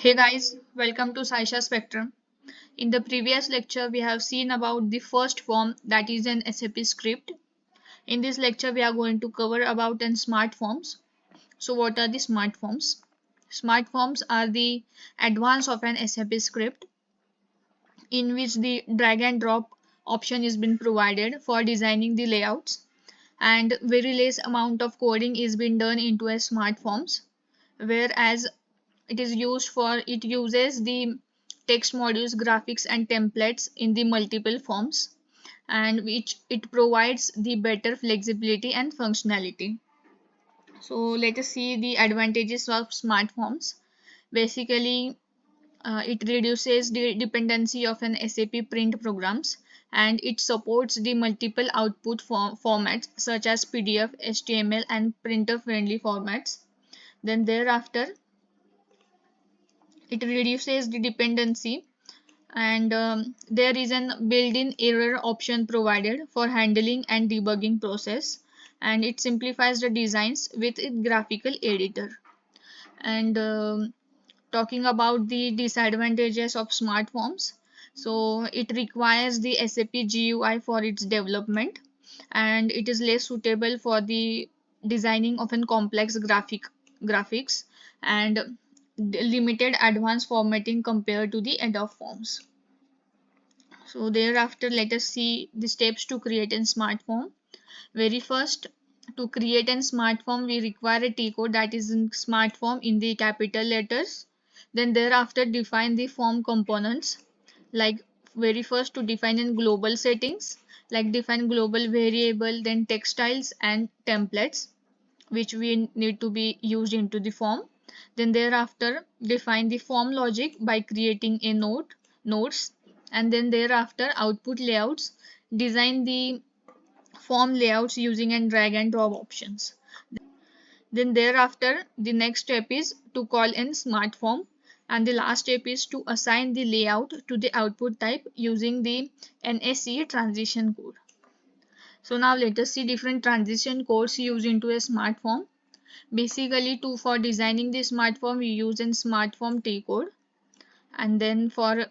Hey guys, welcome to Saisha Spectrum. In the previous lecture, we have seen about the first form, that is an SAP script. In this lecture, we are going to cover about an smart forms. So what are the smart forms? Smart forms are the advance of an SAP script in which the drag and drop option is been provided for designing the layouts, and very less amount of coding is being done into a smart forms, whereas it uses the text modules, graphics and templates in the multiple forms, and which it provides the better flexibility and functionality. So let us see the advantages of smart forms. Basically, it reduces the dependency of an SAP print programs, and it supports the multiple output formats such as PDF, HTML and printer friendly formats. Then thereafter, it reduces the dependency, and there is an built-in error option provided for handling and debugging process, and it simplifies the designs with a graphical editor. And talking about the disadvantages of smart forms, so it requires the SAP GUI for its development, and it is less suitable for the designing of a complex graphics, and limited advanced formatting compared to the Adobe forms. So thereafter, let us see the steps to create a smart form. Very first, to create a smart form, we require a T code, that is in smart form in the capital letters. Then thereafter, define the form components. Like, very first, to define in global settings, like define global variable, then text styles and templates, which we need to be used into the form. Then thereafter, define the form logic by creating a nodes, and then thereafter, output layouts, design the form layouts using and drag and drop options. Then thereafter, the next step is to call in smart form, and the last step is to assign the layout to the output type using the NACA transition code. So now let us see different transition codes used into a smart form. Basically, for designing the smart form, we use a smart form T code, and then for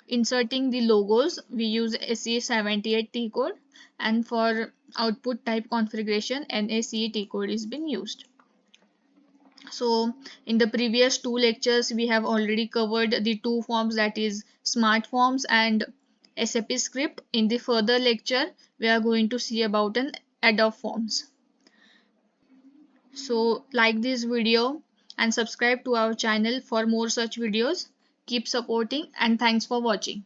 inserting the logos, we use SE78 T code, and for output type configuration, NACA T code is being used. So in the previous two lectures, we have already covered the two forms, that is smart forms and SAP script. In the further lecture, we are going to see about an Adobe forms. So like this video and subscribe to our channel for more such videos. Keep supporting and thanks for watching.